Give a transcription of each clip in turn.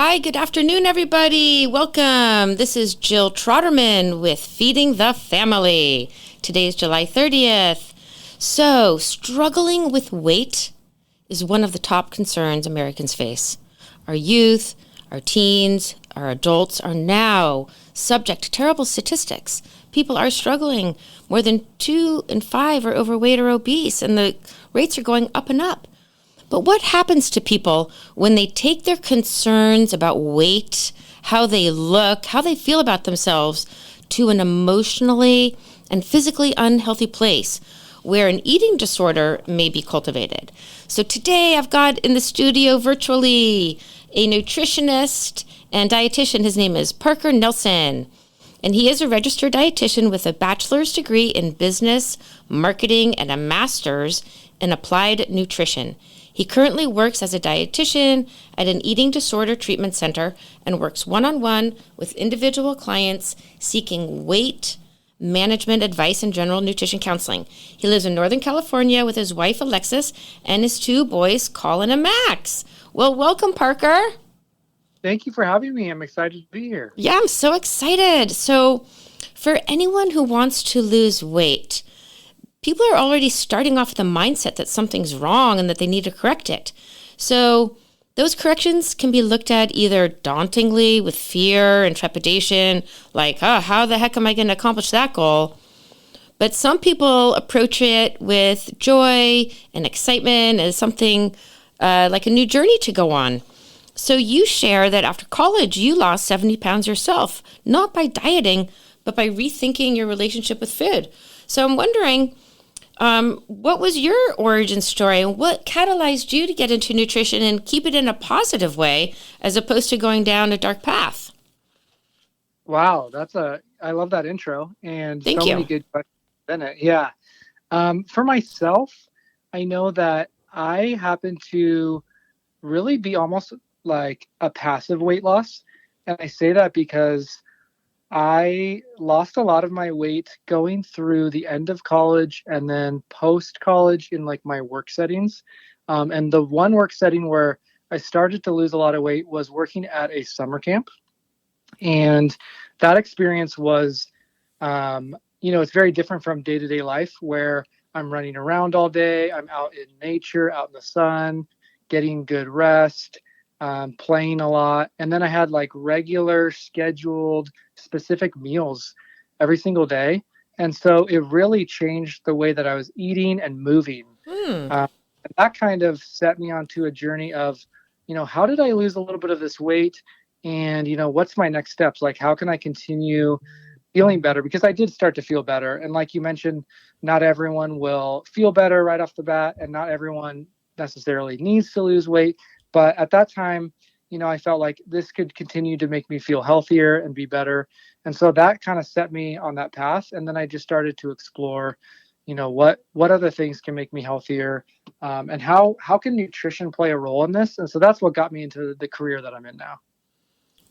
Hi, good afternoon, everybody. Welcome. This is Jill Troderman with Feeding the Family. Today is July 30th. So, struggling with weight is one of the top concerns Americans face. Our youth, our teens, our adults are now subject to terrible statistics. People are struggling. More than 2 in 5 are overweight or obese, and the rates are going up and up. But what happens to people when they take their concerns about weight, how they look, how they feel about themselves, to an emotionally and physically unhealthy place where an eating disorder may be cultivated? So today I've got in the studio virtually a nutritionist and dietitian. His name is Parker Nelson, and he is a registered dietitian with a bachelor's degree in business, marketing, and a master's in applied nutrition. He currently works as a dietitian at an eating disorder treatment center and works one-on-one with individual clients seeking weight management advice and general nutrition counseling. He lives in Northern California with his wife, Alexis, and his 2 boys, Colin and Max. Well, welcome, Parker. Thank you for having me. I'm excited to be here. Yeah, I'm so excited. So for anyone who wants to lose weight, people are already starting off with a mindset that something's wrong and that they need to correct it. So those corrections can be looked at either dauntingly with fear and trepidation, like, how the heck am I going to accomplish that goal? But some people approach it with joy and excitement as something like a new journey to go on. So you share that after college, you lost 70 pounds yourself, not by dieting, but by rethinking your relationship with food. So I'm wondering, what was your origin story and what catalyzed you to get into nutrition and keep it in a positive way as opposed to going down a dark path? Wow, I love that intro and Thank so you. many good questions in it. Yeah. For myself, I know that I happen to really be almost like a passive weight loss. And I say that because I lost a lot of my weight going through the end of college and then post college in like my work settings. And the one work setting where I started to lose a lot of weight was working at a summer camp. And that experience was, it's very different from day to day life where I'm running around all day. I'm out in nature, out in the sun, getting good rest, playing a lot. And then I had like regular scheduled specific meals every single day. And so it really changed the way that I was eating and moving. And that kind of set me onto a journey of, how did I lose a little bit of this weight? And, what's my next steps? Like, how can I continue feeling better? Because I did start to feel better. And like you mentioned, not everyone will feel better right off the bat, and not everyone necessarily needs to lose weight. But at that time, I felt like this could continue to make me feel healthier and be better. And so that kind of set me on that path. And then I just started to explore, what other things can make me healthier, and how can nutrition play a role in this? And so that's what got me into the career that I'm in now.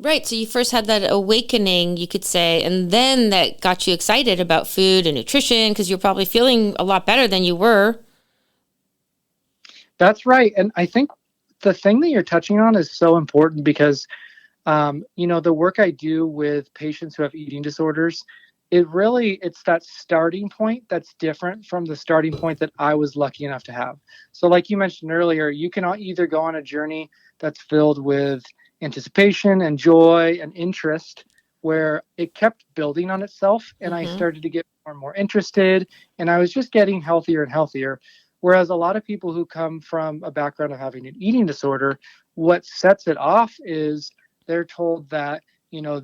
Right. So you first had that awakening, you could say, and then that got you excited about food and nutrition because you're probably feeling a lot better than you were. That's right. And I think the thing that you're touching on is so important because, the work I do with patients who have eating disorders, it's that starting point that's different from the starting point that I was lucky enough to have. So like you mentioned earlier, you can either go on a journey that's filled with anticipation and joy and interest, where it kept building on itself. And I started to get more and more interested, and I was just getting healthier and healthier. Whereas a lot of people who come from a background of having an eating disorder, what sets it off is they're told that,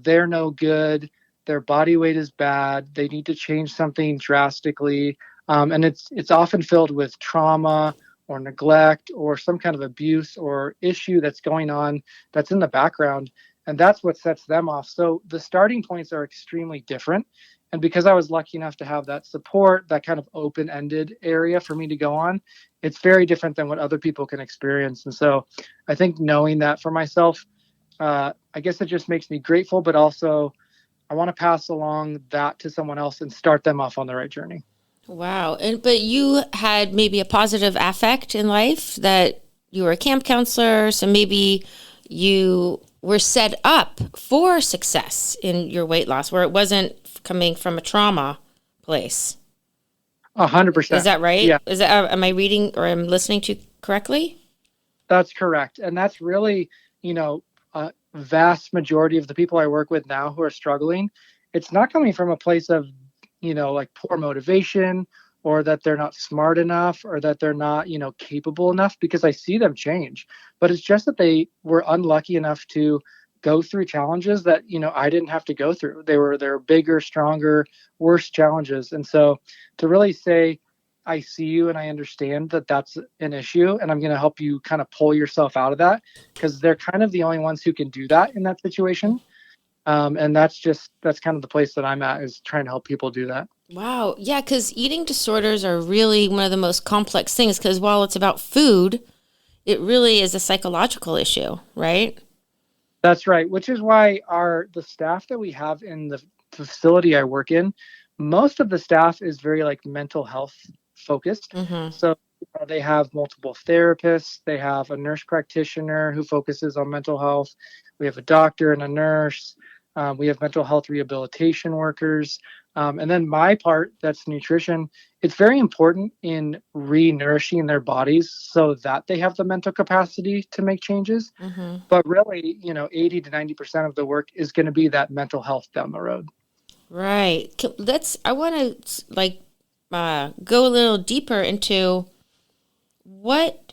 they're no good, their body weight is bad, they need to change something drastically. And it's often filled with trauma or neglect or some kind of abuse or issue that's going on that's in the background. And that's what sets them off. So the starting points are extremely different. And because I was lucky enough to have that support, that kind of open-ended area for me to go on, it's very different than what other people can experience. And so I think knowing that for myself, I guess it just makes me grateful, but also I want to pass along that to someone else and start them off on the right journey. Wow. But you had maybe a positive affect in life, that you were a camp counselor, so maybe you were set up for success in your weight loss, where it wasn't coming from a trauma place. 100%. Is that right? Yeah, Is that, am I reading or am listening to you correctly? that's correct. And that's really, a vast majority of the people I work with now who are struggling, it's not coming from a place of, like poor motivation, or that they're not smart enough, or that they're not, capable enough, because I see them change. But it's just that they were unlucky enough to go through challenges that, I didn't have to go through. They're bigger, stronger, worse challenges. And so to really say, I see you and I understand that that's an issue, and I'm going to help you kind of pull yourself out of that, because they're kind of the only ones who can do that in that situation. And that's kind of the place that I'm at, is trying to help people do that. Wow. Yeah, because eating disorders are really one of the most complex things, because while it's about food, it really is a psychological issue, right? That's right, which is why the staff that we have in the facility I work in, most of the staff is very like mental health focused. Mm-hmm. So they have multiple therapists, they have a nurse practitioner who focuses on mental health, we have a doctor and a nurse, we have mental health rehabilitation workers, and then my part, that's nutrition. It's very important in re-nourishing their bodies so that they have the mental capacity to make changes. Mm-hmm. But really, 80 to 90% of the work is going to be that mental health down the road. Right. I want to go a little deeper into what,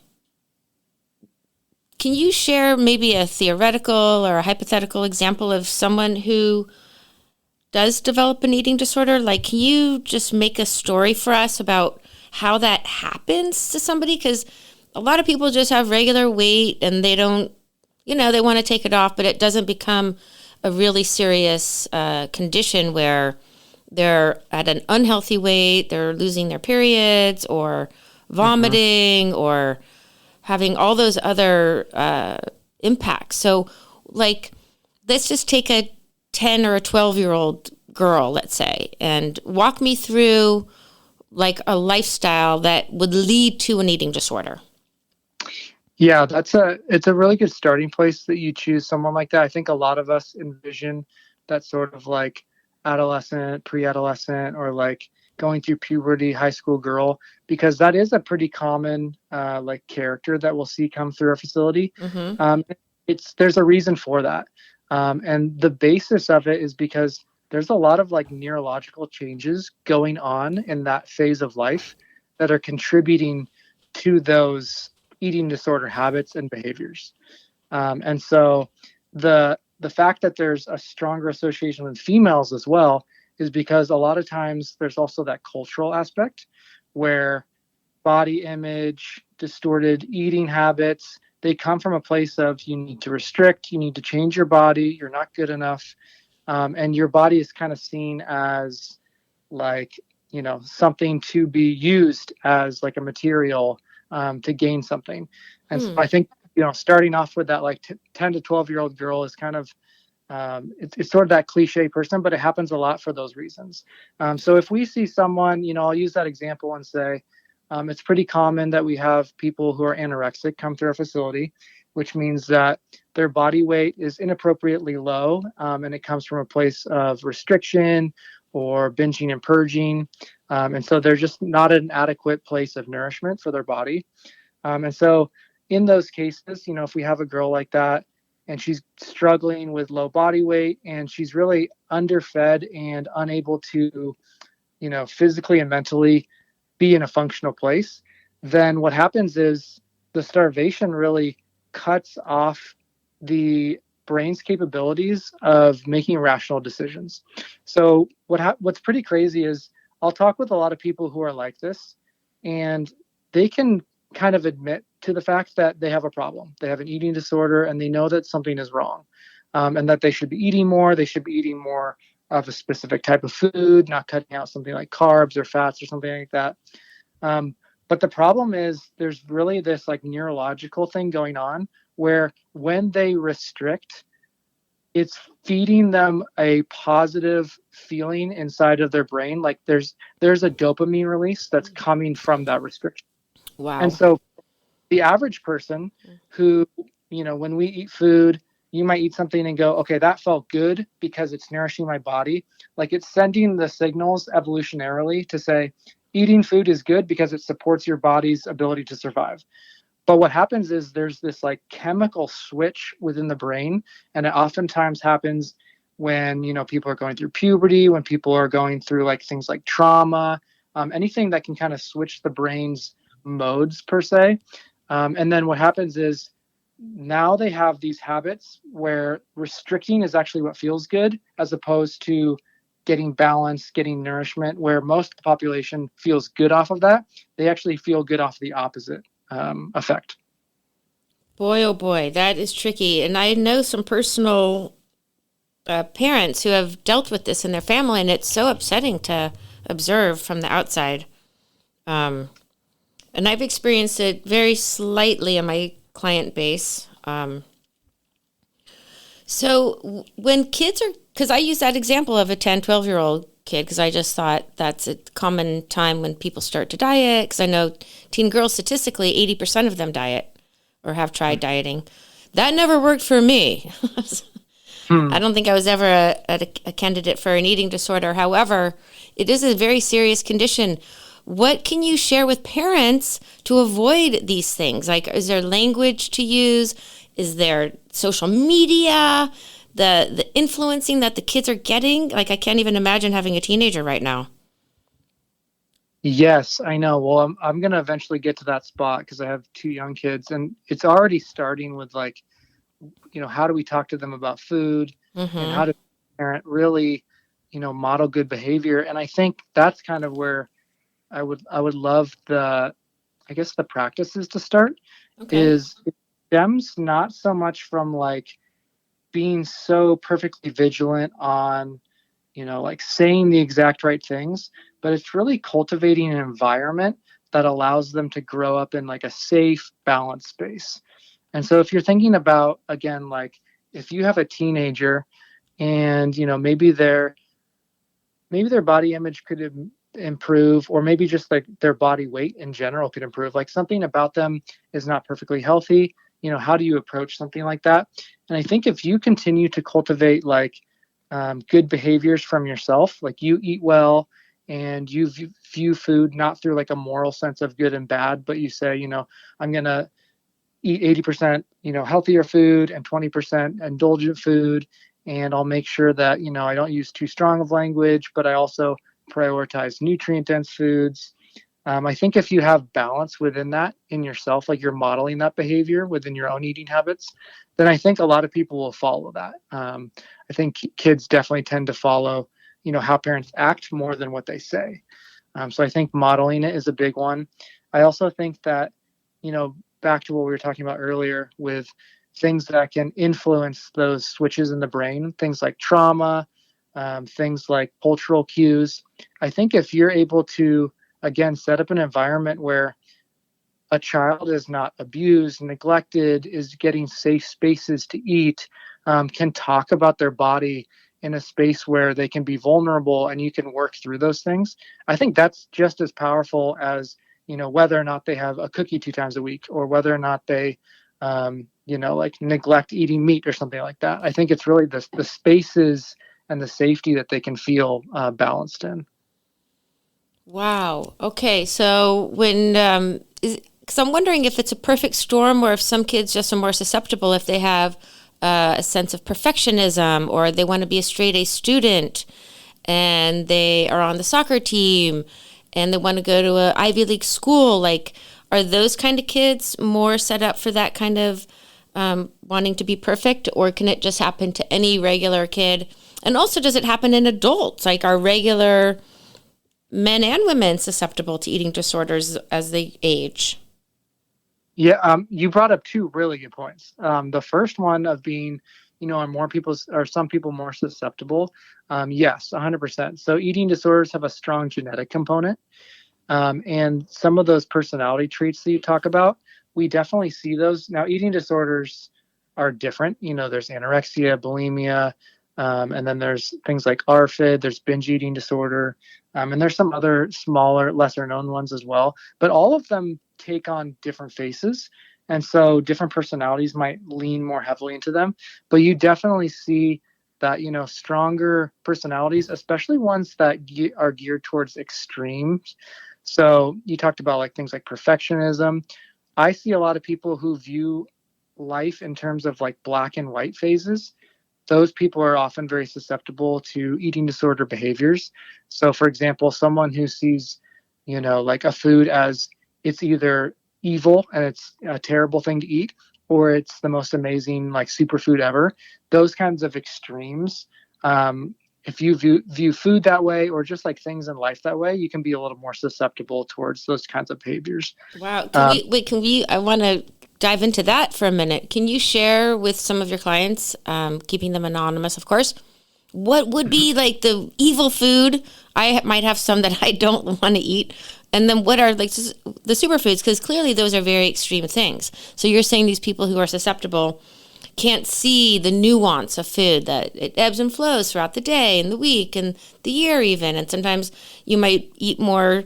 can you share maybe a theoretical or a hypothetical example of someone who does develop an eating disorder? Like, can you just make a story for us about how that happens to somebody? Because a lot of people just have regular weight and they don't, they want to take it off, but it doesn't become a really serious condition where they're at an unhealthy weight, they're losing their periods or vomiting or having all those other impacts. So, like, let's just take a 10 or a 12-year-old girl, let's say, and walk me through like a lifestyle that would lead to an eating disorder. Yeah, it's a really good starting place that you choose someone like that. I think a lot of us envision that sort of like adolescent, pre-adolescent, or like going through puberty, high school girl, because that is a pretty common like character that we'll see come through our facility. Mm-hmm. There's a reason for that, and the basis of it is because there's a lot of like neurological changes going on in that phase of life that are contributing to those eating disorder habits and behaviors. And so the fact that there's a stronger association with females as well is because a lot of times there's also that cultural aspect where body image, distorted eating habits, they come from a place of you need to restrict, you need to change your body, you're not good enough. And your body is kind of seen as like, something to be used as like a material to gain something. And so Hmm. I think, starting off with that like 10 to 12-year-old girl is kind of, it's sort of that cliche person, but it happens a lot for those reasons. So if we see someone, I'll use that example and say, it's pretty common that we have people who are anorexic come through our facility, which means that their body weight is inappropriately low, and it comes from a place of restriction or binging and purging. And so they're just not an adequate place of nourishment for their body. And so in those cases, if we have a girl like that and she's struggling with low body weight and she's really underfed and unable to, physically and mentally be in a functional place, then what happens is the starvation really cuts off the brain's capabilities of making rational decisions. So what's pretty crazy is I'll talk with a lot of people who are like this, and they can kind of admit to the fact that they have a problem. They have an eating disorder, and they know that something is wrong, and that they should be eating more. They should be eating more of a specific type of food, not cutting out something like carbs or fats or something like that. But the problem is there's really this like neurological thing going on where when they restrict, it's feeding them a positive feeling inside of their brain. Like there's a dopamine release that's coming from that restriction. And Wow. so the average person who, when we eat food you might eat something and go, okay, that felt good because it's nourishing my body. Like it's sending the signals evolutionarily to say eating food is good because it supports your body's ability to survive. But what happens is there's this like chemical switch within the brain, and it oftentimes happens when people are going through puberty, when people are going through like things like trauma, anything that can kind of switch the brain's modes per se. And then what happens is now they have these habits where restricting is actually what feels good, as opposed to getting balance, getting nourishment, where most of the population feels good off of that. They actually feel good off the opposite effect. Boy, oh boy, that is tricky. And I know some personal parents who have dealt with this in their family, and it's so upsetting to observe from the outside. Um, and I've experienced it very slightly in my client base. So when kids are, because I use that example of a 10, 12-year-old kid, because I just thought that's a common time when people start to diet, because I know teen girls, statistically, 80% of them diet or have tried dieting. That never worked for me. I don't think I was ever a candidate for an eating disorder. However, it is a very serious condition. What can you share with parents to avoid these things? Like, is there language to use? Is there social media? The influencing that the kids are getting? Like, I can't even imagine having a teenager right now. Yes, I know. Well, I'm going to eventually get to that spot because I have two young kids, and it's already starting with like, how do we talk to them about food, and Mm-hmm. how to parent really, model good behavior. And I think that's kind of where I would love I guess the practices to start Okay. is it stems not so much from like being so perfectly vigilant on like saying the exact right things, but it's really cultivating an environment that allows them to grow up in like a safe, balanced space. And so if you're thinking about, again, like if you have a teenager and, maybe their body image could improve, or maybe just like their body weight in general could improve, like something about them is not perfectly healthy. How do you approach something like that? And I think if you continue to cultivate like good behaviors from yourself, like you eat well and you view food not through like a moral sense of good and bad, but you say, I'm going to eat 80% healthier food and 20% indulgent food, and I'll make sure that I don't use too strong of language, but I also prioritize nutrient dense foods. I think if you have balance within that in yourself, like you're modeling that behavior within your own eating habits, then I think a lot of people will follow that. I think kids definitely tend to follow how parents act more than what they say. So I think modeling it is a big one. I also think that, back to what we were talking about earlier with things that can influence those switches in the brain, things like trauma, things like cultural cues. I think if you're able to, again, set up an environment where a child is not abused, neglected, is getting safe spaces to eat, can talk about their body in a space where they can be vulnerable and you can work through those things. I think that's just as powerful as, whether or not they have a cookie 2 times a week, or whether or not they, like neglect eating meat or something like that. I think it's really the spaces and the safety that they can feel balanced in. Wow. Okay. So when, because I'm wondering if it's a perfect storm or if some kids just are more susceptible if they have a sense of perfectionism or they want to be a straight A student and they are on the soccer team and they want to go to a Ivy League school. Like, are those kind of kids more set up for that kind of wanting to be perfect, or can it just happen to any regular kid? And also, does it happen in adults? Like, are regular men and women susceptible to eating disorders as they age? Yeah, you brought up two really good points. The first one of being, are more people or some people more susceptible? Yes, 100%. So eating disorders have a strong genetic component, and some of those personality traits that you talk about, we definitely see those. Now, eating disorders are different. There's anorexia, bulimia, and then there's things like RFID, there's binge eating disorder, and there's some other smaller, lesser known ones as well. But all of them take on different faces. And so different personalities might lean more heavily into them, but you definitely see that, stronger personalities, especially ones that are geared towards extremes. So you talked about like things like perfectionism. I see a lot of people who view life in terms of like black and white phases. Those people are often very susceptible to eating disorder behaviors. So, for example, someone who sees, like a food as it's either evil and it's a terrible thing to eat, or it's the most amazing, like superfood ever. Those kinds of extremes. If you view food that way, or just like things in life that way, you can be a little more susceptible towards those kinds of behaviors. Wow. Um, I want to dive into that for a minute. Can you share with some of your clients, keeping them anonymous, of course, what would be like the evil food? I might have some that I don't want to eat. And then what are like the superfoods? Because clearly those are very extreme things. So you're saying these people who are susceptible can't see the nuance of food, that it ebbs and flows throughout the day and the week and the year even. And sometimes you might eat more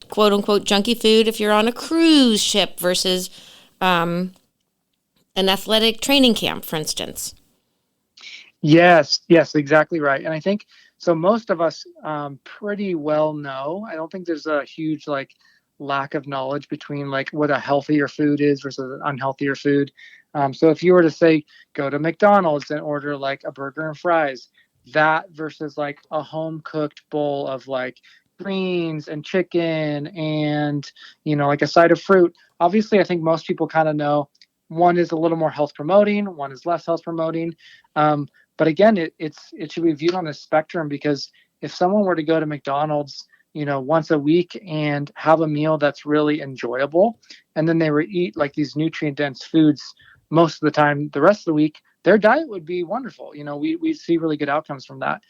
quote unquote junky food if you're on a cruise ship versus an athletic training camp, for instance. Yes, exactly right. And I think so. Most of us pretty well know. I don't think there's a huge like lack of knowledge between like what a healthier food is versus an unhealthier food. So if you were to say go to McDonald's and order like a burger and fries, that versus like a home cooked bowl of like greens and chicken and like a side of fruit. Obviously, I think most people kind of know one is a little more health promoting, one is less health promoting. Um, but again, it should be viewed on a spectrum, because if someone were to go to McDonald's, once a week and have a meal that's really enjoyable, and then they were eat like these nutrient dense foods most of the time, the rest of the week, their diet would be wonderful. We see really good outcomes from that.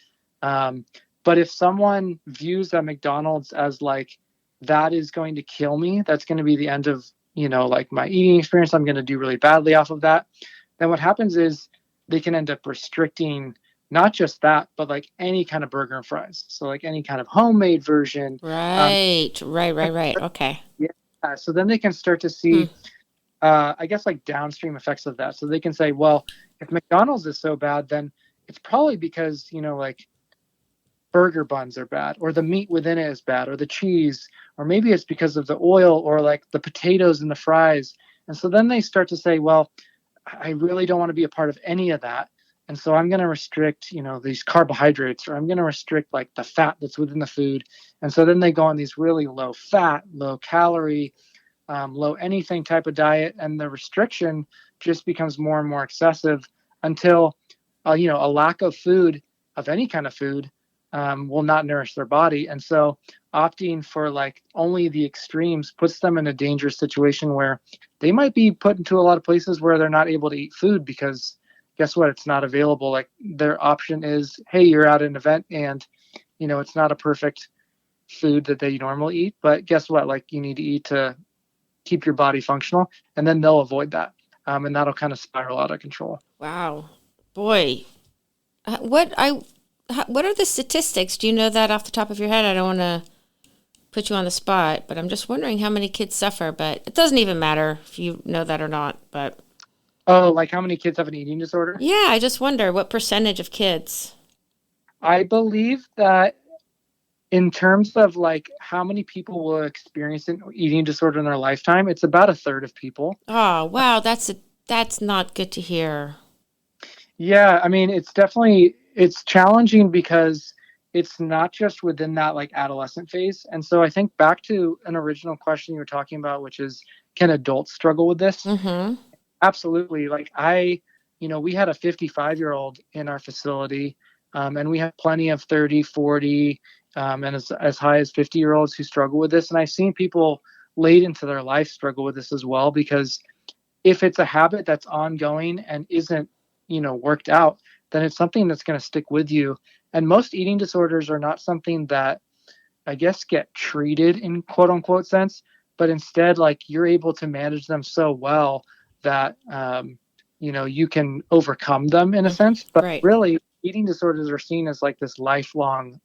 Um, but if someone views that McDonald's as like that is going to kill me, that's going to be the end of like my eating experience, I'm going to do really badly off of that, then what happens is they can end up restricting not just that, but like any kind of burger and fries. So like any kind of homemade version. Um, Right. Okay. yeah. So then they can start to Hmm. see, I guess, like downstream effects of that. So they can say, well, if McDonald's is so bad, then it's probably because, like burger buns are bad, or the meat within it is bad, or the cheese, or maybe it's because of the oil, or like the potatoes and the fries. And so then they start to say, well, I really don't want to be a part of any of that. And so I'm going to restrict, these carbohydrates, or I'm going to restrict like the fat that's within the food. And so then they go on these really low fat, low calorie, low anything type of diet. And the restriction just becomes more and more excessive until, a lack of food, of any kind of food, will not nourish their body. And so opting for like only the extremes puts them in a dangerous situation where they might be put into a lot of places where they're not able to eat food, because guess what? It's not available. Like their option is, hey, you're at an event and, it's not a perfect food that they normally eat, but guess what? Like you need to eat to keep your body functional, and then they'll avoid that. And that'll kind of spiral out of control. Wow. Boy. What are the statistics? Do you know that off the top of your head? I don't want to put you on the spot, but I'm just wondering how many kids suffer, but it doesn't even matter if you know that or not, but Oh, like how many kids have an eating disorder? yeah, I just wonder what percentage of kids. I believe that in terms of like how many people will experience an eating disorder in their lifetime, it's about a third of people. Oh, wow, that's not good to hear. Yeah, I mean, it's challenging because it's not just within that like adolescent phase. And so I think back to an original question you were talking about, which is, can adults struggle with this? Mm-hmm. Absolutely. Like we had a 55-year-old in our facility, and we have plenty of 30, 40, and as high as 50-year-olds who struggle with this. And I've seen people late into their life struggle with this as well, because if it's a habit that's ongoing and isn't, worked out, then it's something that's going to stick with you. And most eating disorders are not something that I guess get treated in quote unquote sense, but instead like you're able to manage them so well that you can overcome them in a sense. But Right. really, eating disorders are seen as like this lifelong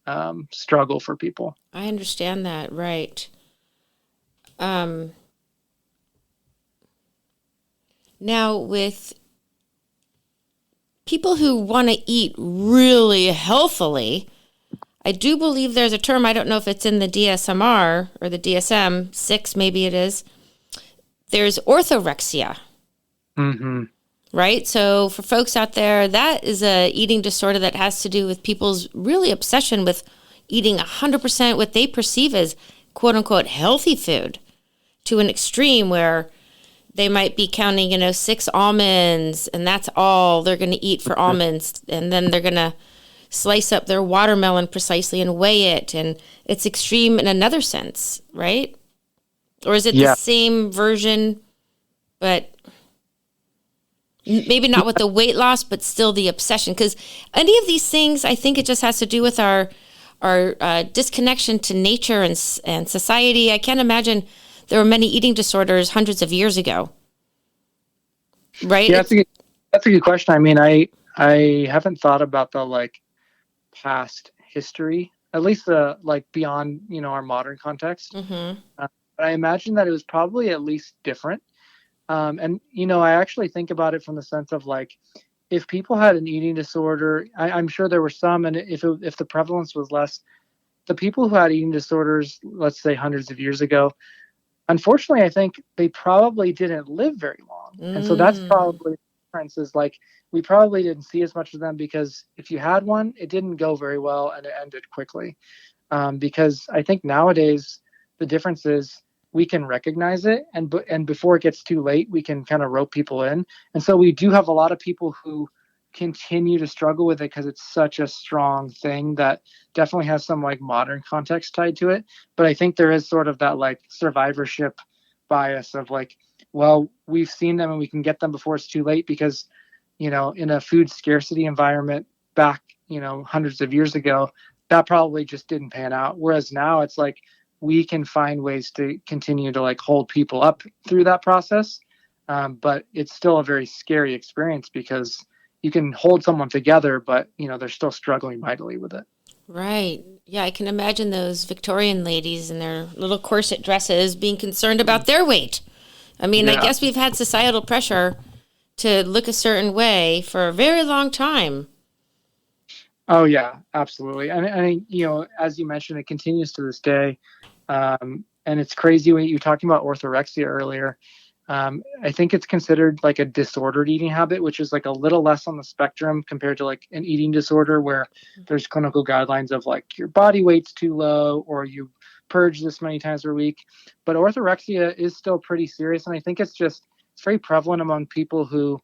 struggle for people. I understand that. Right. Um, Now, with people who want to eat really healthily, I do believe there's a term, I don't know if it's in the DSMR or the DSM 6, maybe it is. There's orthorexia, Mm-hmm. right? So for folks out there, that is a eating disorder that has to do with people's really obsession with eating 100% what they perceive as quote unquote healthy food to an extreme where they might be counting, 6 almonds and that's all they're going to eat for almonds. And then they're going to slice up their watermelon precisely and weigh it. And it's extreme in another sense, right? Or is it the Yeah. same version, but maybe not with the weight loss, but still the obsession? Because any of these things, I think it just has to do with our disconnection to nature and society. I can't imagine there were many eating disorders hundreds of years ago, right? Yeah, that's a good question. I mean, I haven't thought about the like past history, at least like beyond, our modern context. Mm-hmm. But I imagine that it was probably at least different. And I actually think about it from the sense of like, if people had an eating disorder, I'm sure there were some, and if the prevalence was less, the people who had eating disorders, let's say hundreds of years ago, unfortunately, I think they probably didn't live very long. And so that's Mm. probably the difference is like we probably didn't see as much of them because if you had one, it didn't go very well and it ended quickly. Because I think nowadays the difference is we can recognize it and before it gets too late, we can kind of rope people in. And so we do have a lot of people who continue to struggle with it because it's such a strong thing that definitely has some like modern context tied to it. But I think there is sort of that like survivorship bias of like, well, we've seen them and we can get them before it's too late because, in a food scarcity environment back, hundreds of years ago, that probably just didn't pan out. Whereas now it's like we can find ways to continue to like hold people up through that process. But it's still a very scary experience because you can hold someone together, but they're still struggling mightily with it. Right. Yeah, I can imagine those Victorian ladies in their little corset dresses being concerned about their weight. I mean, I Yeah. guess we've had societal pressure to look a certain way for a very long time. Oh yeah, absolutely. And as you mentioned, it continues to this day. And it's crazy when you were talking about orthorexia earlier. I think it's considered like a disordered eating habit, which is like a little less on the spectrum compared to like an eating disorder where there's clinical guidelines of like your body weight's too low or you purge this many times per week. But orthorexia is still pretty serious. And I think it's very prevalent among people who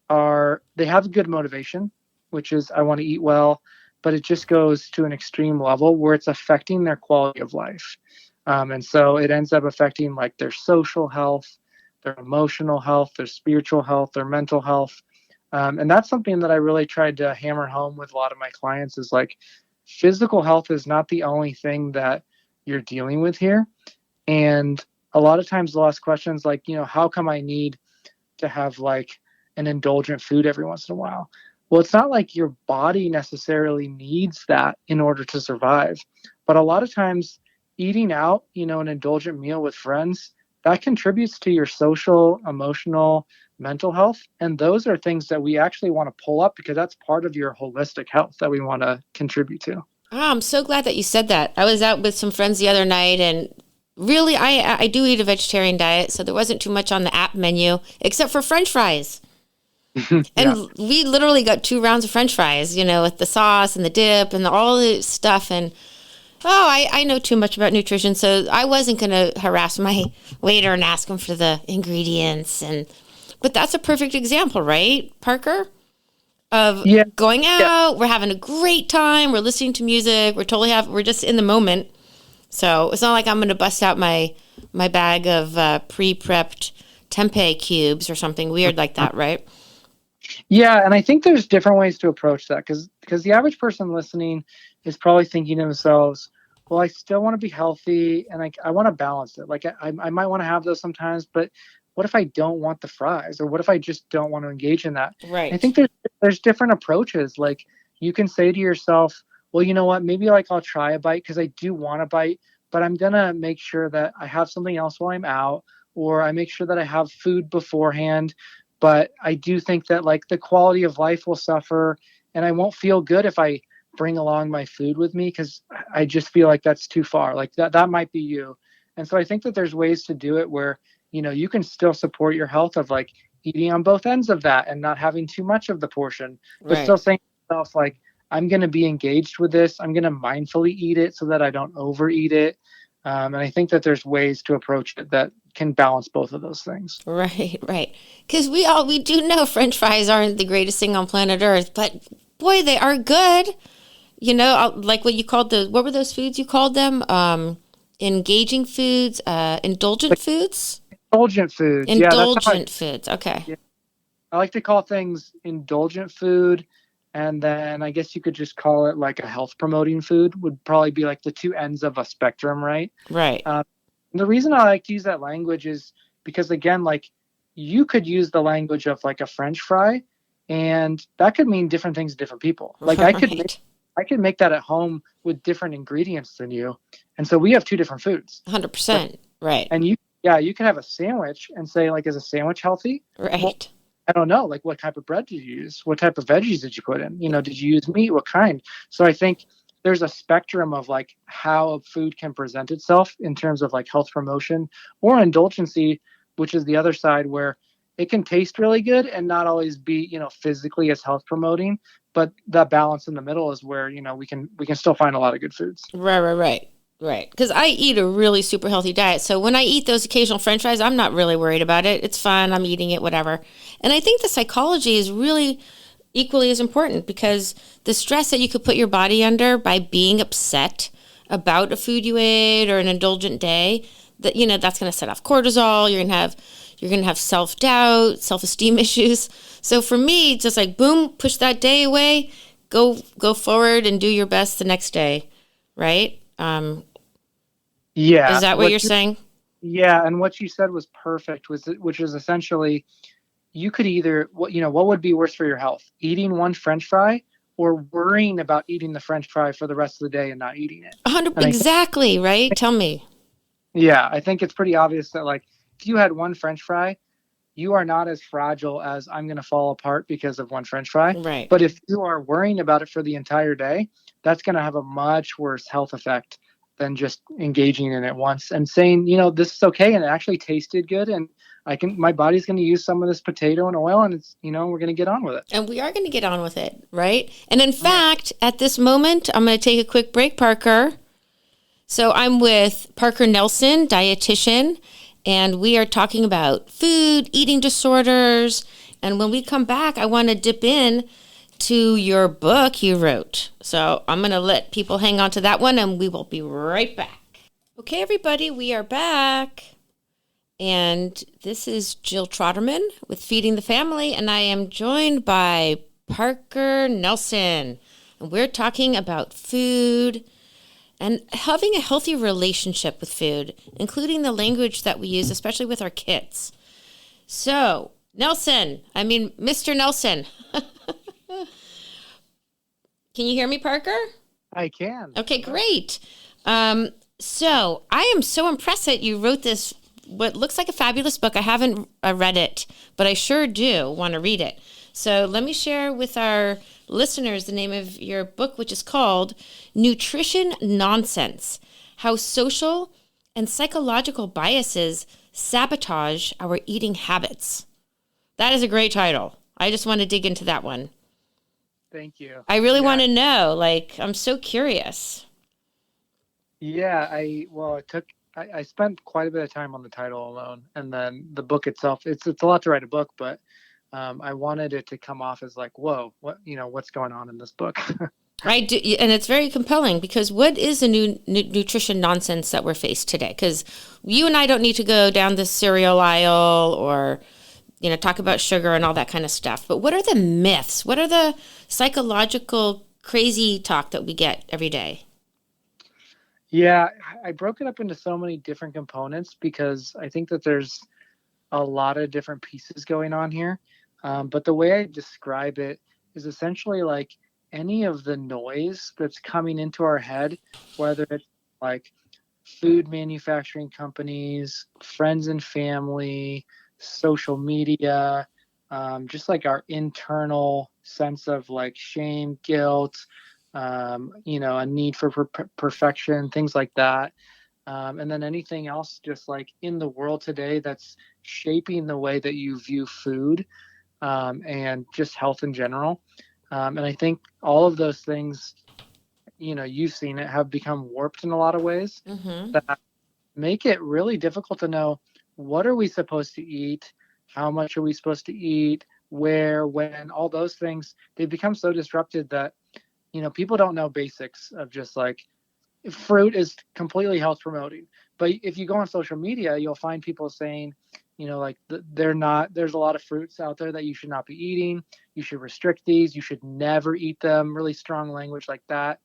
they have good motivation, which is I want to eat well, but it just goes to an extreme level where it's affecting their quality of life. And so it ends up affecting like their social health, their emotional health, their spiritual health, their mental health. And that's something that I really tried to hammer home with a lot of my clients is like physical health is not the only thing that you're dealing with here. And a lot of times they'll ask questions like, how come I need to have like an indulgent food every once in a while? Well, it's not like your body necessarily needs that in order to survive. But a lot of times eating out, an indulgent meal with friends, that contributes to your social, emotional, mental health. And those are things that we actually want to pull up because that's part of your holistic health that we want to contribute to. Oh, I'm so glad that you said that. I was out with some friends the other night and really I do eat a vegetarian diet, so there wasn't too much on the app menu except for French fries. Yeah. And we literally got 2 rounds of French fries, with the sauce and the dip and all the stuff. And I know too much about nutrition, so I wasn't going to harass my waiter and ask him for the ingredients. But that's a perfect example, right, Parker? Of Yeah. going Yeah. out, we're having a great time, we're listening to music, we're just in the moment. So it's not like I'm going to bust out my bag of pre-prepped tempeh cubes or something weird like that, right? Yeah, and I think there's different ways to approach that because the average person listening is probably thinking to themselves, well, I still want to be healthy and I want to balance it. Like I might want to have those sometimes, but what if I don't want the fries or what if I just don't want to engage in that? I Right. think there's different approaches. Like you can say to yourself, well, you know what, maybe like I'll try a bite because I do want a bite, but I'm gonna make sure that I have something else while I'm out, or I make sure that I have food beforehand. But I do think that like the quality of life will suffer, and I won't feel good if I bring along my food with me, because I just feel like that's too far. Like that might be you. And so I think that there's ways to do it where, you can still support your health of like eating on both ends of that and not having too much of the portion, but Right. still saying to yourself, like, I'm going to be engaged with this. I'm going to mindfully eat it so that I don't overeat it. And I think that there's ways to approach it that can balance both of those things. Right, right. Because we do know French fries aren't the greatest thing on planet Earth, but boy, they are good. Like what were those foods you called them? Engaging foods, indulgent Like foods? indulgent foods. Yeah, that's how Indulgent foods. Okay. yeah, I like to call things indulgent food. And then I guess you could just call it like a health promoting food, would probably be like the two ends of a spectrum, right? Right. Uh, the reason I like to use that language is because, again, like you could use the language of like a French fry, and that could mean different things to different people. Like Right. I could make that at home with different ingredients than you, and so we have two different foods. But 100%. Right. and you can have a sandwich and say, like, is a sandwich healthy? Well, Right. I don't know. Like, what type of bread did you use? What type of veggies did you put in? Did you use meat? What kind? So I think there's a spectrum of like how a food can present itself in terms of like health promotion or indulgency, which is the other side where it can taste really good and not always be, physically as health promoting. But that balance in the middle is where, we can still find a lot of good foods. Right, right, right. Right. Because I eat a really super healthy diet. So when I eat those occasional french fries, I'm not really worried about it. It's fun. I'm eating it, whatever. And I think the psychology is really equally as important because the stress that you could put your body under by being upset about a food you ate or an indulgent day, that's going to set off cortisol. You're going to have self-doubt, self-esteem issues. So for me, just like boom, push that day away, go forward and do your best the next day, right? Is Yeah. that what you're saying? Yeah. And what you said was perfect, which is essentially you could either what would be worse for your health, eating one French fry or worrying about eating the French fry for the rest of the day and not eating it. 100 And exactly, right? Tell me. I think it's pretty obvious that like if you had one French fry, you are not as fragile as I'm going to fall apart because of one French fry. Right. But if you are worrying about it for the entire day, that's going to have a much worse health effect than just engaging in it once and saying, this is okay and it actually tasted good and my body's going to use some of this potato and oil and it's, we're going to get on with it. And we are going to get on with it, right? And in Yeah. fact, at this moment, I'm going to take a quick break, Parker. So I'm with Parker Nelson, dietitian, and we are talking about food, eating disorders. And when we come back, I want to dip in to your book you wrote. So I'm going to let people hang on to that one, and we will be right back. Okay, everybody, we are back. And this is Jill Troderman with Feeding the Family, and I am joined by Parker Nelson. And we're talking about food and having a healthy relationship with food, including the language that we use, especially with our kids. So, Mr. Nelson. Can you hear me, Parker? I can. Okay, great. So I am so impressed that you wrote this, what looks like a fabulous book. I haven't read it, but I sure do want to read it. So let me share with our listeners the name of your book, which is called Nutrition Nonsense: How Social and Psychological Biases Sabotage Our Eating Habits. That is a great title. I just want to dig into that one. Thank you. I really want to know, I'm so curious. Yeah, I spent quite a bit of time on the title alone, and then the book itself. It's a lot to write a book, but I wanted it to come off as like, whoa, what's going on in this book? I do, and it's very compelling because what is the new nutrition nonsense that we're faced today? Because you and I don't need to go down the cereal aisle or talk about sugar and all that kind of stuff. But what are the myths? What are the psychological crazy talk that we get every day? Yeah, I broke it up into so many different components because I think that there's a lot of different pieces going on here. But the way I describe it is essentially like any of the noise that's coming into our head, whether it's like food manufacturing companies, friends and family, social media, just like our internal sense of like shame, guilt, a need for perfection, things like that. And then anything else just like in the world today that's shaping the way that you view food, and just health in general. And I think all of those things, you've seen it, have become warped in a lot of ways Mm-hmm. that make it really difficult to know, what are we supposed to eat, how much are we supposed to eat, where, when, all those things. They become so disrupted that people don't know basics of just like, fruit is completely health promoting. But if you go on social media, you'll find people saying, like they're not, there's a lot of fruits out there that you should not be eating. You should restrict these. You should never eat them. Really strong language like that.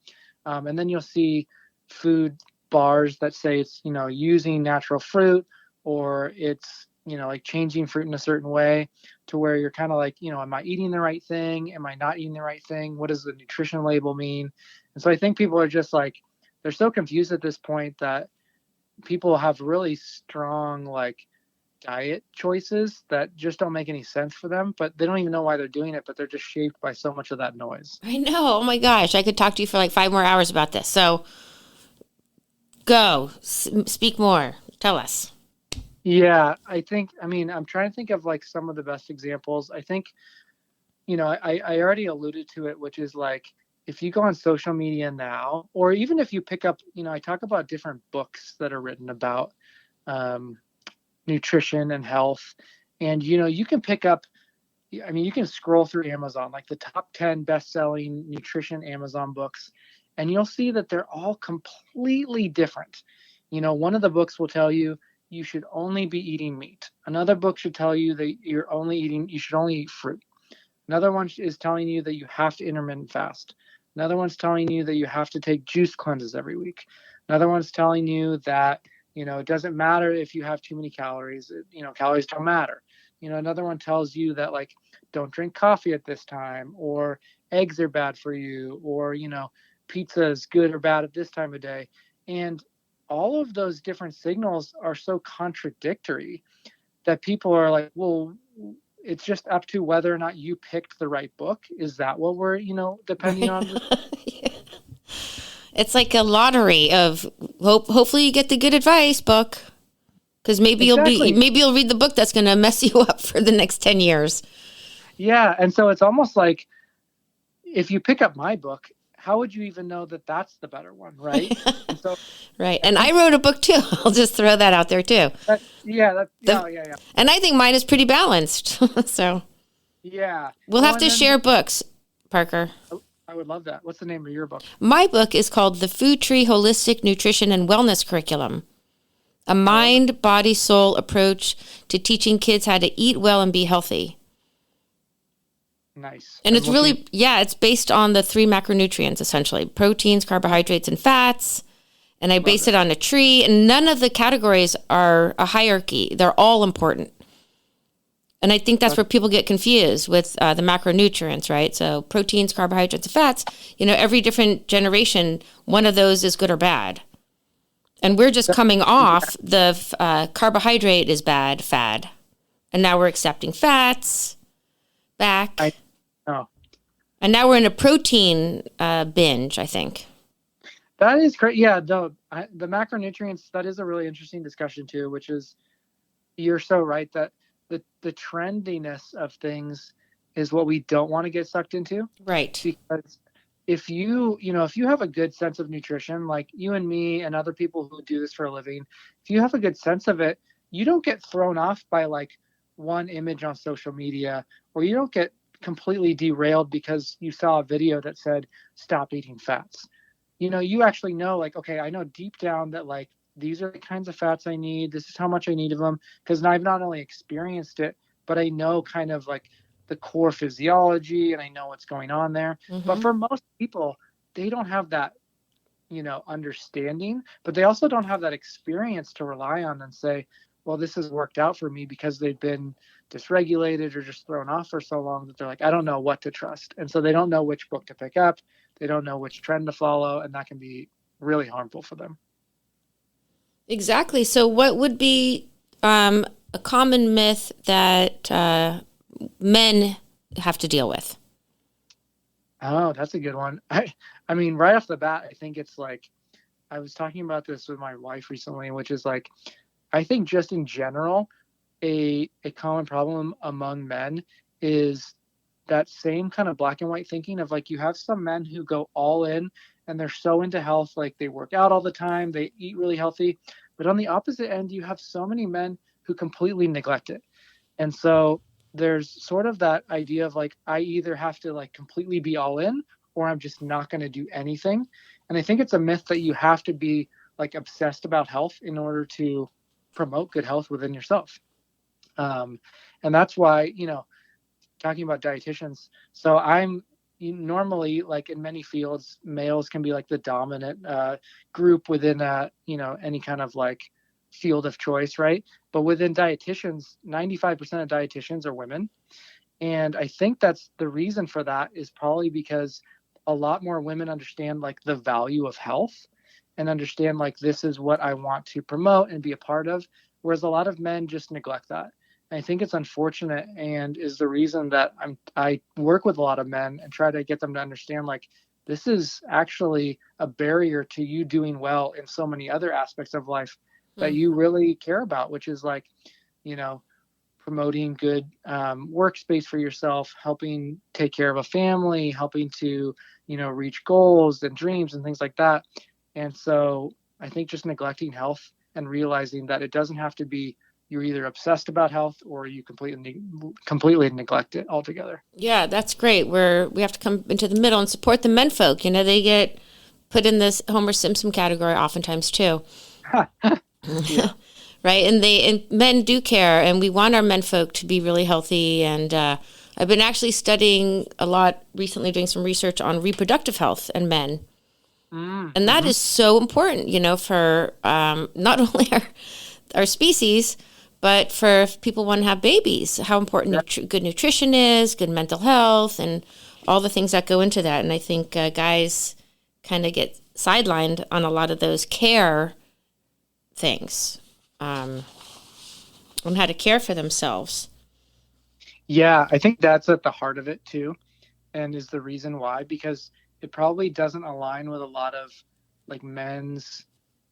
And then you'll see food bars that say it's, using natural fruit, or it's, like changing fruit in a certain way, to where you're kind of like, am I eating the right thing? Am I not eating the right thing? What does the nutrition label mean? And so I think people are just like, they're so confused at this point that people have really strong like diet choices that just don't make any sense for them, but they don't even know why they're doing it, but they're just shaped by so much of that noise. I know. Oh my gosh. I could talk to you for like 5 more hours about this. So go, speak more. Tell us. Yeah, I'm trying to think of like some of the best examples. I think, I already alluded to it, which is like, if you go on social media now, or even if you pick up, I talk about different books that are written about um, nutrition and health. And, you can pick up, you can scroll through Amazon, like the top 10 best-selling nutrition Amazon books, and you'll see that they're all completely different. One of the books will tell you you should only be eating meat. Another book should tell you that you should only eat fruit. Another one is telling you that you have to intermittent fast. Another one's telling you that you have to take juice cleanses every week. Another one's telling you that, it doesn't matter if you have too many calories. Calories don't matter. Another one tells you that like, don't drink coffee at this time, or eggs are bad for you, or, pizza is good or bad at this time of day. And all of those different signals are so contradictory that people are like, well, it's just up to whether or not you picked the right book. Is that what we're, depending Right. on? Yeah. It's like a lottery of hopefully you get the good advice book, because Exactly. maybe you'll read the book that's going to mess you up for the next 10 years. Yeah. And so it's almost like, if you pick up my book, how would you even know that that's the better one? Right. And so Right. I And I think wrote a book too. I'll just throw that out there too. yeah, The yeah, yeah. and I think mine is pretty balanced. So Yeah. we'll Well, have and to then share books, Parker. I would love that. What's the name of your book? My book is called The Food Tree Holistic Nutrition and Wellness Curriculum, a Oh, mind, body, soul approach to teaching kids how to eat well and be healthy. nice. And I'm it's looking. really, yeah, it's based on the three macronutrients essentially: proteins, carbohydrates, and fats. And I Love base it. it on a tree, and none of the categories are a hierarchy. They're all important. And I think that's That's where people get confused with the macronutrients, right? So proteins, carbohydrates, and fats, every different generation, one of those is good or bad. And we're just that, coming yeah. off the carbohydrate is bad fad. And now we're accepting fats I back. know. And now we're in a protein binge, I think. That is great. Yeah, the macronutrients, that is a really interesting discussion too, which is, you're so right that the trendiness of things is what we don't want to get sucked into. Right. Because if you have a good sense of nutrition, like you and me and other people who do this for a living, if you have a good sense of it, you don't get thrown off by like one image on social media, or you don't get completely derailed because you saw a video that said stop eating fats. You actually know, like, okay, I know deep down that like these are the kinds of fats I need. This is how much I need of them, because I've not only experienced it, but I know kind of like the core physiology, and I know what's going on there. But Mm-hmm. for most people, they don't have that, understanding, but they also don't have that experience to rely on and say, well, this has worked out for me, because they've been dysregulated or just thrown off for so long that they're like, I don't know what to trust. And so they don't know which book to pick up. They don't know which trend to follow. And that can be really harmful for them. Exactly. So, what would be a common myth that men have to deal with? Oh, that's a good one. I mean, right off the bat, I think it's like I was talking about this with my wife recently, which is like I think just in general, a common problem among men is that same kind of black and white thinking of like you have some men who go all in and they're so into health, like they work out all the time, they eat really healthy. But on the opposite end, you have so many men who completely neglect it. And so there's sort of that idea of like, I either have to like completely be all in or I'm just not going to do anything. And I think it's a myth that you have to be like obsessed about health in order to promote good health within yourself. Um, and that's why, talking about dietitians, so I'm normally like in many fields, males can be like the dominant group within any kind of like field of choice, right? But within dietitians, 95% of dietitians are women. And I think that's the reason for that is probably because a lot more women understand like the value of health and understand like this is what I want to promote and be a part of, whereas a lot of men just neglect that. And I think it's unfortunate and is the reason that I work with a lot of men and try to get them to understand like this is actually a barrier to you doing well in so many other aspects of life that Hmm. you really care about, which is like, you know, promoting good workspace for yourself, helping take care of a family, helping to, reach goals and dreams and things like that. And so I think just neglecting health and realizing that it doesn't have to be you're either obsessed about health or you completely neglect it altogether. Yeah, that's great. We have to come into the middle and support the men folk. You know, they get put in this Homer Simpson category oftentimes too. Yeah. Right? And men do care, and we want our men folk to be really healthy. And I've been actually studying a lot recently, doing some research on reproductive health in men, and that Mm-hmm. is so important. You know, for not only our species, but for if people want to have babies, how important Yeah. good nutrition is, good mental health, and all the things that go into that. And I think guys kind of get sidelined on a lot of those care things. Um, on how to care for themselves. Yeah, I think that's at the heart of it too, and is the reason why, because it probably doesn't align with a lot of like men's,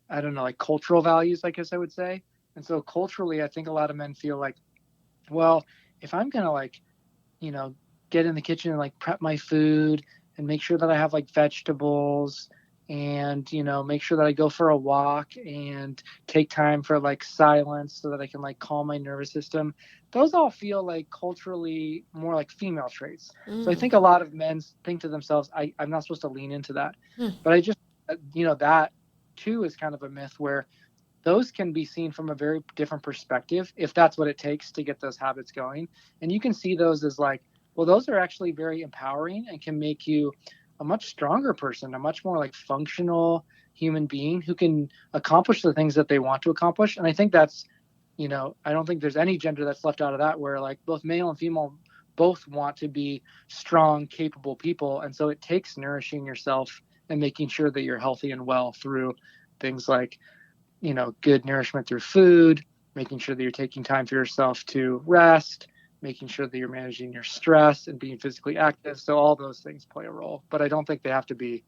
I don't know, like cultural values, I guess I would say. And so culturally, I think a lot of men feel like, well, if I'm gonna like, you know, get in the kitchen and like prep my food and make sure that I have like vegetables and, make sure that I go for a walk and take time for like silence so that I can like calm my nervous system. Those all feel like culturally more like female traits. So I Mm. think a lot of men think to themselves, I'm not supposed to lean into that. Hmm. But I just, that too is kind of a myth where those can be seen from a very different perspective if that's what it takes to get those habits going. And you can see those as like, well, those are actually very empowering and can make you a much stronger person, a much more like functional human being who can accomplish the things that they want to accomplish. And I think that's, I don't think there's any gender that's left out of that where like both male and female both want to be strong, capable people. And so it takes nourishing yourself and making sure that you're healthy and well through things like good nourishment through food, making sure that you're taking time for yourself to rest, making sure that you're managing your stress and being physically active. So all those things play a role, but I don't think they have to be,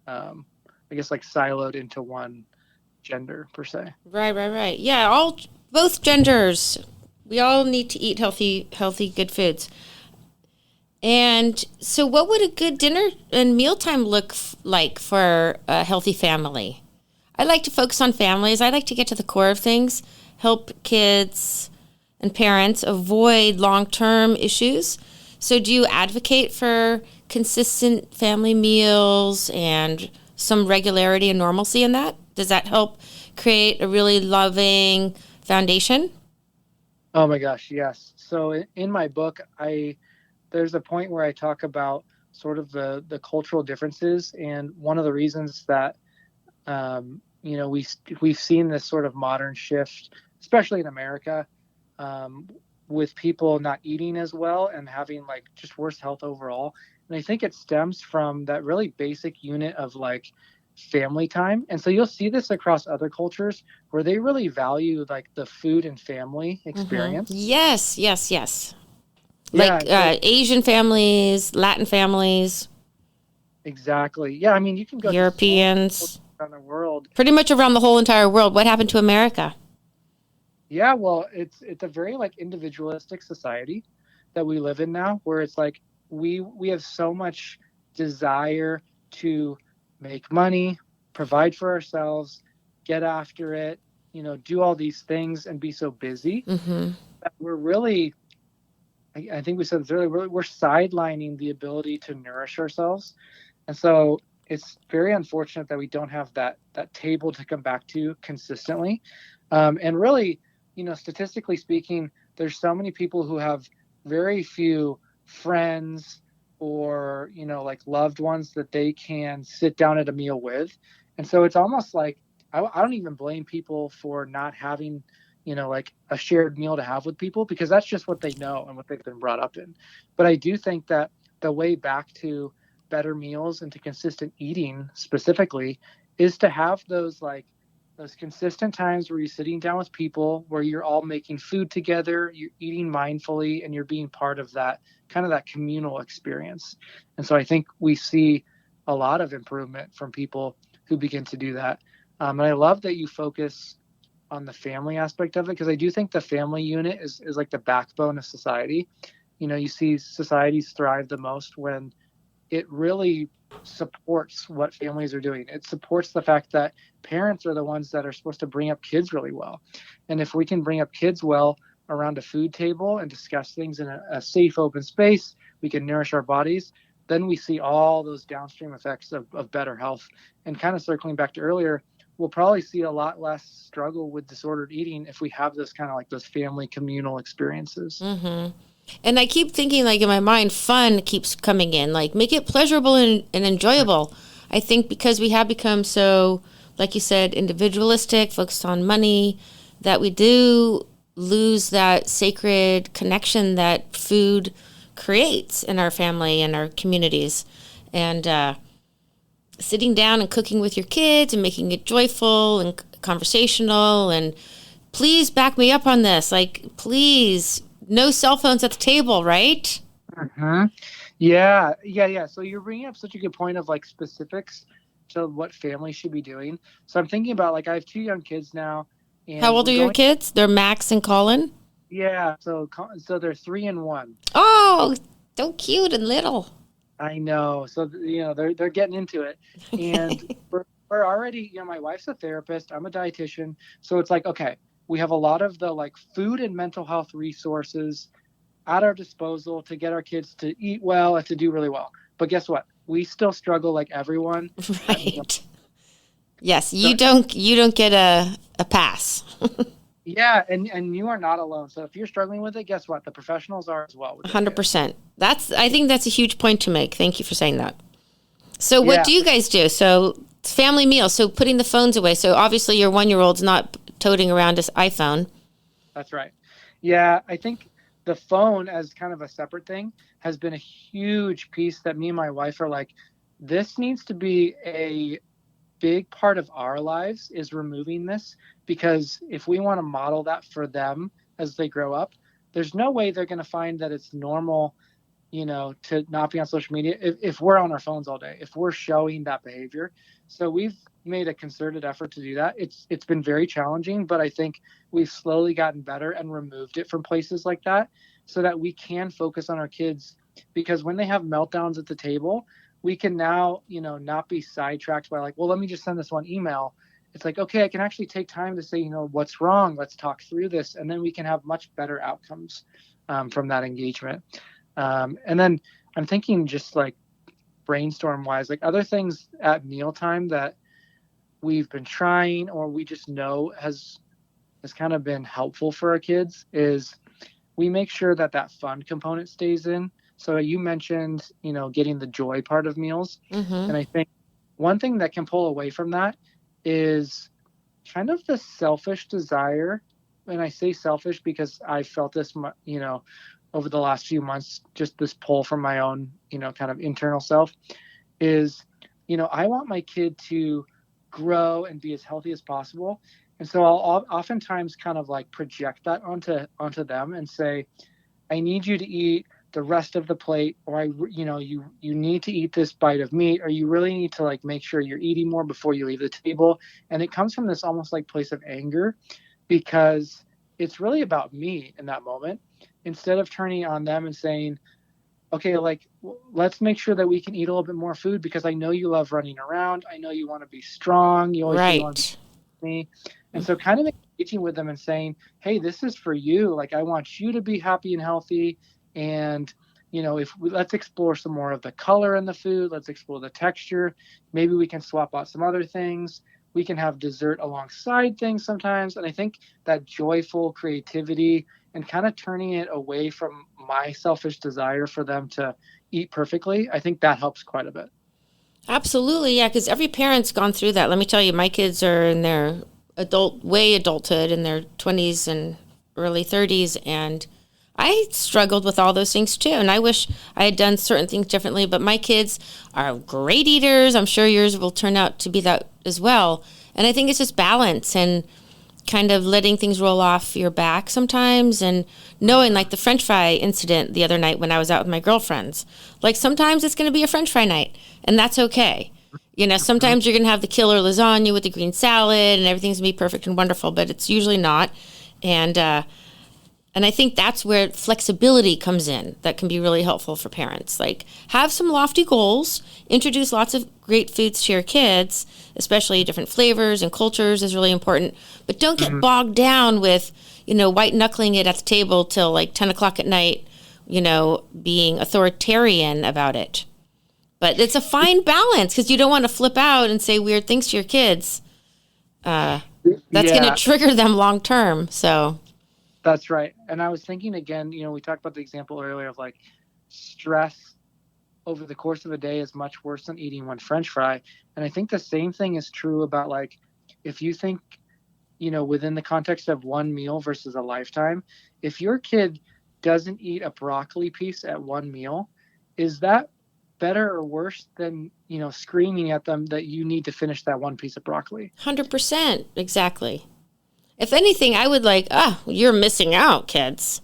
um, I guess, like siloed into one gender per se. Right, right, right. Yeah, all both genders. We all need to eat healthy, good foods. And so, what would a good dinner and mealtime look like for a healthy family? I like to focus on families. I like to get to the core of things, help kids and parents avoid long term issues. So, do you advocate for consistent family meals and some regularity and normalcy in that? Does that help create a really loving foundation? Oh my gosh, yes. So in my book, there's a point where I talk about sort of the cultural differences, and one of the reasons that we've seen this sort of modern shift, especially in America, um, with people not eating as well and having like just worse health overall. And I think it stems from that really basic unit of like family time. And so you'll see this across other cultures where they really value like the food and family experience. Yes, yes, yes. Yeah. Like And so Asian families, Latin families, exactly. Yeah. I mean, you can go to so many cultures Europeans, around the world. pretty much around the whole entire world. What happened to America? Yeah. Well, it's a very like individualistic society that we live in now, where it's like we have so much desire to make money, provide for ourselves, get after it, do all these things and be so busy Mm-hmm. that we're really, I think we said this earlier, we're sidelining the ability to nourish ourselves. And so it's very unfortunate that we don't have that table to come back to consistently. And really, statistically speaking, there's so many people who have very few friends or like loved ones that they can sit down at a meal with. And so it's almost like I don't even blame people for not having like a shared meal to have with people, because that's just what they know and what they've been brought up in. But I do think that the way back to better meals and to consistent eating specifically is to have those consistent times where you're sitting down with people, where you're all making food together, you're eating mindfully, and you're being part of that kind of that communal experience. And so I think we see a lot of improvement from people who begin to do that. And I love that you focus on the family aspect of it, because I do think the family unit is like the backbone of society. You see societies thrive the most when it really supports what families are doing. It supports the fact that parents are the ones that are supposed to bring up kids really well. And if we can bring up kids well around a food table and discuss things in a safe, open space, we can nourish our bodies. Then we see all those downstream effects of better health. And kind of circling back to earlier, we'll probably see a lot less struggle with disordered eating if we have those kind of like those family communal experiences. Mm-hmm. And I keep thinking, like in my mind, fun keeps coming in. Like make it pleasurable and enjoyable. I think because we have become so, like you said, individualistic, focused on money, that we do lose that sacred connection that food creates in our family and our communities. And sitting down and cooking with your kids and making it joyful and conversational. And please back me up on this. Like, please, no cell phones at the table, right? Mm-hmm. Yeah. So you're bringing up such a good point of like specifics to what families should be doing. So I'm thinking about like I have two young kids now, How and old we're are your going. kids? They're Max and Colin. Yeah, so they're 3 and 1. Oh, so cute and little. I know. So they're getting into it, and we're already, my wife's a therapist. I'm a dietitian, so it's like okay, we have a lot of the like food and mental health resources at our disposal to get our kids to eat well and to do really well. But guess what? We still struggle like everyone at meal. Right. Yes, So you don't get a pass. yeah, and you are not alone. So if you're struggling with it, guess what? The professionals are as well with their kids. 100%. I think that's a huge point to make. Thank you for saying that. So what Yeah, do you guys do? So it's family meal. So putting the phones away. So obviously your 1-year-old's not toting around his iPhone. that's right. Yeah, I think the phone as kind of a separate thing has been a huge piece that me and my wife are like, this needs to be a big part of our lives is removing this, because if we want to model that for them as they grow up, there's no way they're going to find that it's normal, to not be on social media if we're on our phones all day, if we're showing that behavior. So we've made a concerted effort to do that. It's been very challenging, but I think we've slowly gotten better and removed it from places like that so that we can focus on our kids, because when they have meltdowns at the table, we can now, not be sidetracked by like, well, let me just send this one email. It's like, okay, I can actually take time to say, what's wrong? Let's talk through this. And then we can have much better outcomes from that engagement. And then I'm thinking just like brainstorm wise, like other things at mealtime that we've been trying or we just know has kind of been helpful for our kids is we make sure that fun component stays in. So you mentioned, getting the joy part of meals. Mm-hmm. And I think one thing that can pull away from that is kind of the selfish desire. And I say selfish because I felt this, over the last few months, just this pull from my own, kind of internal self is, I want my kid to grow and be as healthy as possible. And so I'll oftentimes kind of like project that onto them and say, I need you to eat the rest of the plate, or you need to eat this bite of meat, or you really need to like make sure you're eating more before you leave the table. And it comes from this almost like place of anger, because it's really about me in that moment, instead of turning on them and saying, okay, like, let's make sure that we can eat a little bit more food, because I know you love running around. I know you want to be strong. You always say you want to Right. be me. And so kind of engaging with them and saying, hey, this is for you. Like, I want you to be happy and healthy. And, let's explore some more of the color in the food. Let's explore the texture. Maybe we can swap out some other things. We can have dessert alongside things sometimes. And I think that joyful creativity and kind of turning it away from my selfish desire for them to eat perfectly, I think that helps quite a bit. Absolutely, yeah, because every parent's gone through that. Let me tell you, my kids are in their adulthood, in their 20s and early 30s, and I struggled with all those things too. And I wish I had done certain things differently, but my kids are great eaters. I'm sure yours will turn out to be that as well. And I think it's just balance and kind of letting things roll off your back sometimes, and knowing, like the French fry incident the other night when I was out with my girlfriends, like sometimes it's going to be a French fry night, and that's okay. Mhm. Sometimes you're going to have the killer lasagna with the green salad and everything's going to be perfect and wonderful, but it's usually not. And uh, and I think that's where flexibility comes in. That can be really helpful for parents. Like, have some lofty goals, introduce lots of great foods to your kids, especially different flavors and cultures is really important. But don't get Mhm. bogged down with, white knuckling it at the table till like 10 o'clock at night, being authoritarian about it. But it's a fine balance, because you don't want to flip out and say weird things to your kids. Uh, that's going to Yeah, trigger them long term. So, that's right. And I was thinking again, we talked about the example earlier of like stress over the course of a day is much worse than eating one French fry. And I think the same thing is true about like, if you think, within the context of one meal versus a lifetime, if your kid doesn't eat a broccoli piece at one meal, is that better or worse than, screaming at them that you need to finish that one piece of broccoli? 100%, exactly. If anything, I would like, you're missing out, kids.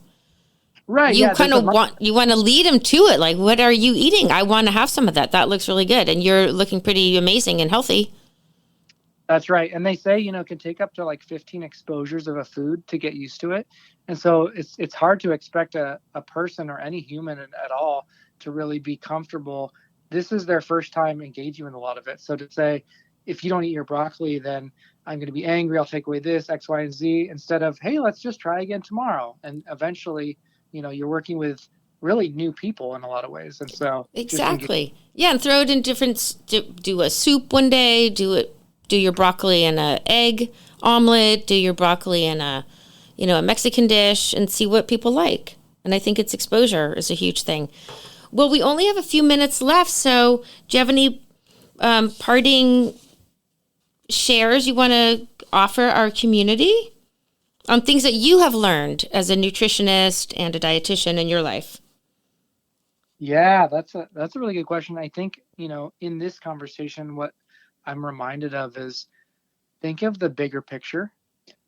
Right. You Yeah. kind There's a of much. want to lead them to it. Like, what are you eating? I want to have some of that. That looks really good, and you're looking pretty amazing and healthy. That's right. And they say, it can take up to like 15 exposures of a food to get used to it. And so it's hard to expect a person or any human at all to really be comfortable. This is their first time engaging with a lot of it. So to say, if you don't eat your broccoli, then I'm going to be angry. I'll take away this, X, Y, and Z, instead of, hey, let's just try again tomorrow. And eventually, you're working with really new people in a lot of ways. And so just engage. Exactly. Yeah, and throw it in different. Do a soup one day. Do your broccoli in a egg omelet. Do your broccoli in a Mexican dish, and see what people like. And I think it's exposure is a huge thing. Well, we only have a few minutes left, so do you have any parting shares you want to offer our community on things that you have learned as a nutritionist and a dietitian in your life? Yeah, that's a really good question. I think, in this conversation, what I'm reminded of is think of the bigger picture.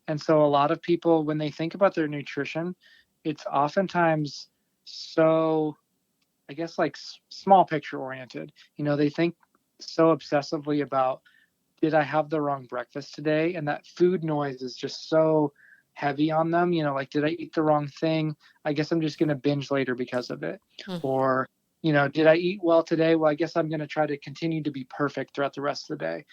And so a lot of people, when they think about their nutrition, it's oftentimes so, I guess, like small picture oriented. They think so obsessively about, did I have the wrong breakfast today? And that food noise is just so heavy on them. Like, did I eat the wrong thing? I guess I'm just going to binge later because of it. Hmm. Or, did I eat well today? Well, I guess I'm going to try to continue to be perfect throughout the rest of the day.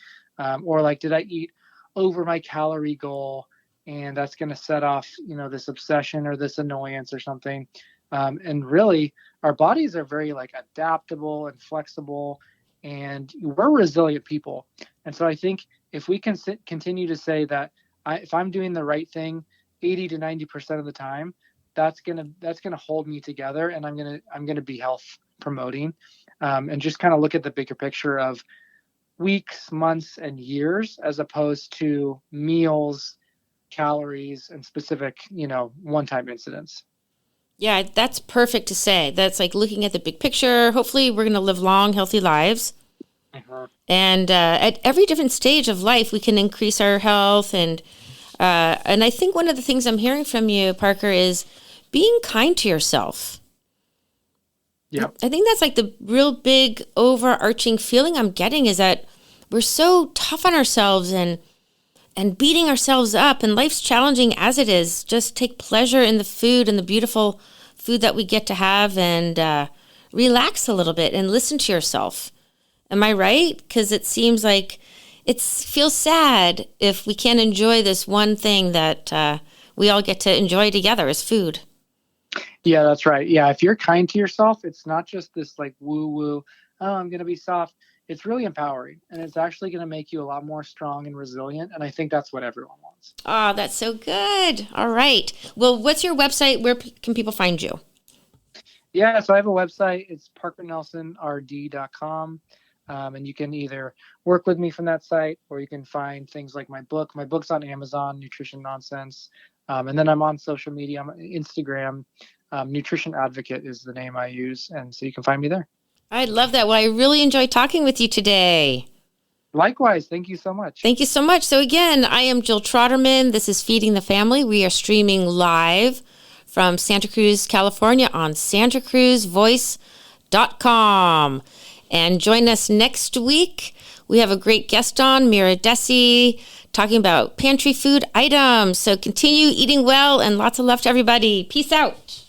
Or like, did I eat over my calorie goal? And that's going to set off, this obsession or this annoyance or something. And really, our bodies are very like adaptable and flexible, and we're resilient people. And so I think if we can continue to say that, if I'm doing the right thing 80 to 90% of the time, that's gonna hold me together, and I'm gonna be health promoting, and just kind of look at the bigger picture of weeks, months, and years, as opposed to meals, calories, and specific, one-time incidents. Yeah, that's perfect to say. That's like looking at the big picture. Hopefully, we're going to live long, healthy lives. Mhm. And at every different stage of life, we can increase our health. And I think one of the things I'm hearing from you, Parker, is being kind to yourself. Yep. I think that's like the real big overarching feeling I'm getting is that we're so tough on ourselves and beating ourselves up, and life's challenging as it is. Just take pleasure in the food and the beautiful food that we get to have, and relax a little bit and listen to yourself. Am I right? Because it seems like it feels sad if we can't enjoy this one thing that we all get to enjoy together as food. Yeah, that's right. Yeah, if you're kind to yourself, it's not just this like woo woo, oh, I'm going to be soft. It's really empowering, and it's actually going to make you a lot more strong and resilient. And I think that's what everyone wants. Oh, that's so good. All right. Well, what's your website? Where can people find you? Yeah, so I have a website. It's parkernelsonrd.com. And you can either work with me from that site, or you can find things like my book. My book's on Amazon, Nutrition Nonsense. And then I'm on social media. I'm on Instagram. Nutrition Advocate is the name I use. And so you can find me there. I love that. Well, I really enjoyed talking with you today. Likewise. Thank you so much. Thank you so much. So again, I am Jill Troderman. This is Feeding the Family. We are streaming live from Santa Cruz, California on santacruzvoice.com. And join us next week. We have a great guest on, Mira Desi, talking about pantry food items. So continue eating well and lots of love to everybody. Peace out.